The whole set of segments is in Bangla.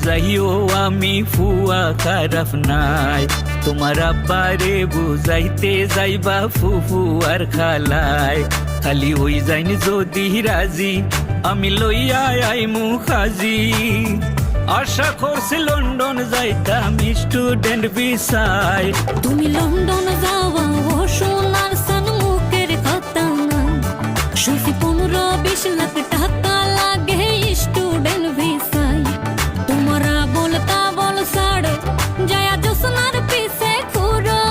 বুঝাইও আমি ফুয়া খারাপ নাই, তোমার আব্বারে বুঝাইতে যাইবা ফুফু আর খালায়, খালি ওই যাইনি যদি রাজি আমি লইয়া আইমু খাজি। আশা করছি লন্ডন যাইতাম স্টুডেন্ট ভিসায়। তুমি লন্ডন যাওয়া ও সোনার সন্মুখের কথা না, শুনছি 15-20 লাখ টাকা লাগে স্টুডেন্ট ভিসায়। তোমরা বলতা বল ছাড়ো জয়া জোসনার পিছে ঘুরো,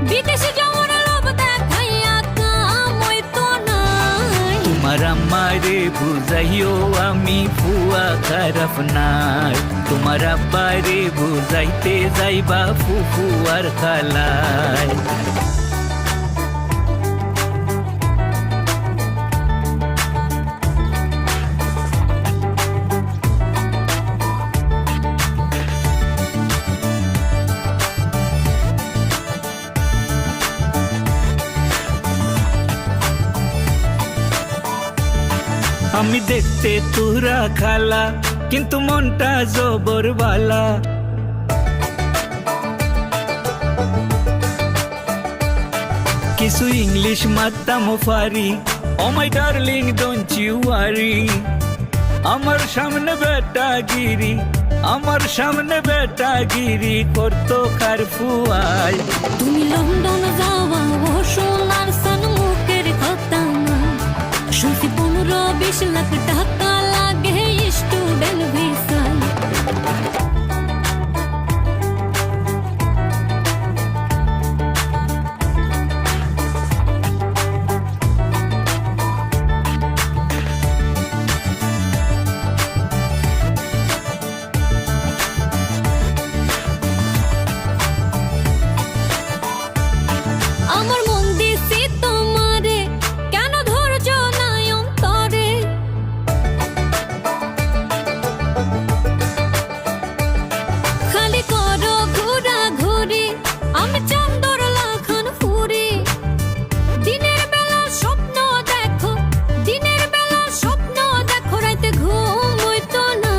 বিদেশে যাওয়ার লোভ দেখাইয়া কাম হইতো নাই। তোমার আম্মারে বুঝাইও আমি ফুয়া খারাপ নাই, তোমার আব্বারে বুঝাইতে যাইবা ফুফু আর খালায়। আমি দেখতে তোরা খালা কিন্তু মনটা জবর বালা, কিছু ইংলিশ মারতাম পারি, ও মাই ডার্লিং ডোন্ট ইউ ওয়ারি। আমার সামনে বেটাগিরি, আমার সামনে বেটাগিরি করতো কার ফুয়াই। তুমি লন্ডন যাওয়া ও সোনার সন্মুখের কথা না, শুনছি 15-20 লাখ টাকা লাগে স্টুডেন্ট ভিসায়। আমার মন দিছি তোমারে, কেন ধৈর্য নাই অন্তরে। খালি করো ঘুরা ঘুরি, আমি চান্দর লাখান ফুরি। দিনের বেলা স্বপ্ন দেখো, দিনের বেলা স্বপ্ন দেখো, রাইতে ঘুম হইতো না।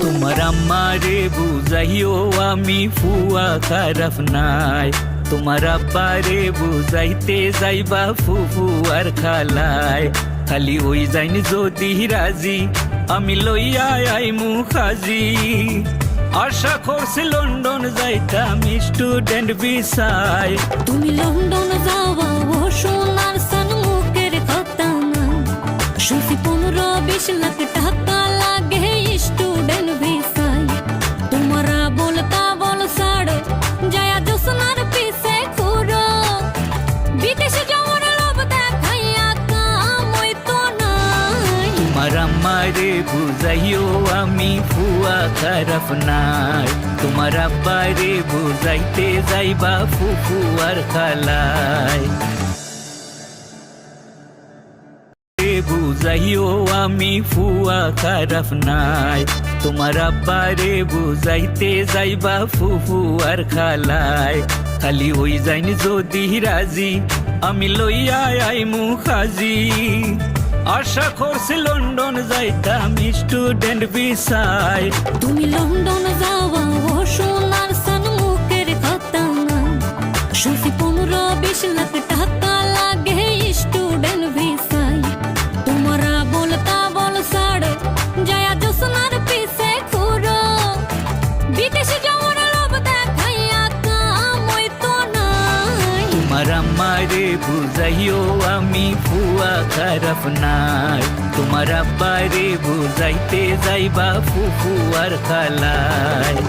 তোমার আম্মারে বুঝাইও আমি ফুয়া খারাপ নাই, তোমার আব্বারে বুঝাইতে যাইবা ফুফু আর খালায়, খালি ওই যাইনি যদি রাজি আমি লইয়া আইমু খাজি। আশা করছি লন্ডন যাইতাম স্টুডেন্ট ভিসায়। তুমি লন্ডন যাওয়া ও সোনার সন্মুখের কথা না, শুনছি 15-20 লাখ টাকা লাগে স্টুডেন্ট ভিসায়। তোমরা বলতা বল ছাড়ো জয়া জোসনার পিছে ঘুরো, বিদেশে যাওয়ার লোভ দেখাইয়া কাম হইতো নাই। তোমার আম্মারে বুঝাইও আমি ফুয়া খারাপ নাই, তোমার আব্বারে বুঝাইতে যাইবা ফুফু আর খালায়। বুঝাইও আমি ফুয়া খারাপ নাই, তোমার আব্বারে বুঝাইতে যাইবা ফুফু আর খালায়, খালি ওই যাইনি যদি রাজি আমি লইয়া আইমু খাজি। আশা করছি লন্ডন যাইতাম স্টুডেন্ট ভিসায়। তুমি লন্ডন যাওয়া ও সোনার সন্মুখের কথা না, শুনছি 15-20 লাখ টাকা লাগে স্টুডেন্ট ভিসায়। তোমরা বলতা বল ছাড়ো জয়া জোসনার পিছে ঘুরো, বিদেশে যাওয়ার লোভ দেখাইয়া কাম হইতো নাই। তোমার আম্মারে বুঝাইও আমি ফুয়া খারাপ নাই, তোমার আব্বারে বুঝাইতে যাইবা ফুফু আর খালায়।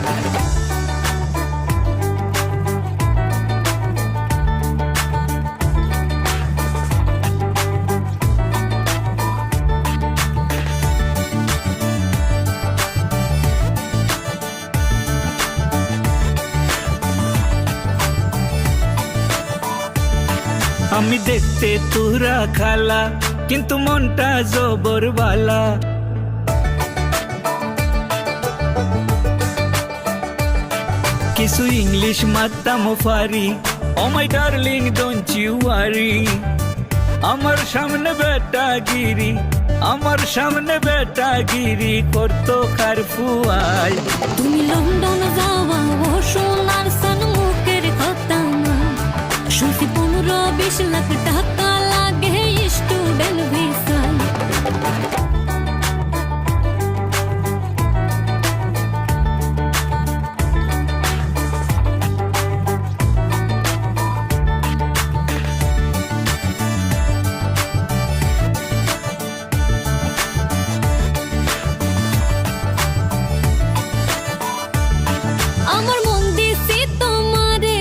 আমি দেখতে তোরা খালা কিন্তু মনটা জবর বালা, কিছু ইংলিশ মারতাম পারি, ও মাই ডার্লিং ডোন্ট ইউ ওয়ারি। আমার সামনে বেটাগিরি, আমার সামনে বেটাগিরি করতো কার ফুয়াই। তুমি লন্ডন যাওয়া ও সোনার সন্মুখের কথা না, শুনছি 15-20 লাখ টাকা লাগে স্টুডেন্ট ভিসায়। আমার মন দিছি তোমারে,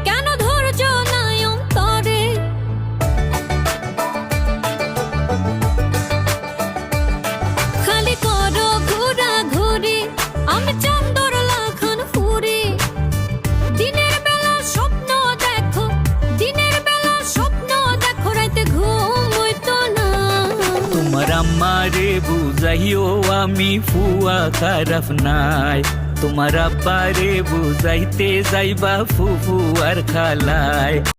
কেন ধৈর্য নাই অন্তরে? খালি করো ঘোরাঘুরি, আমি চান্দর লাখান ফুরি। দিনের বেলা স্বপ্ন দেখো, দিনের বেলা স্বপ্ন দেখো, রাতে ঘুম হইতো না। তোমার আম্মারে বুঝাইও আমি ফুয়া খারাপ নাই, তোমার আব্বারে বুঝাইতে যাইবা ফুফু আর খালায়।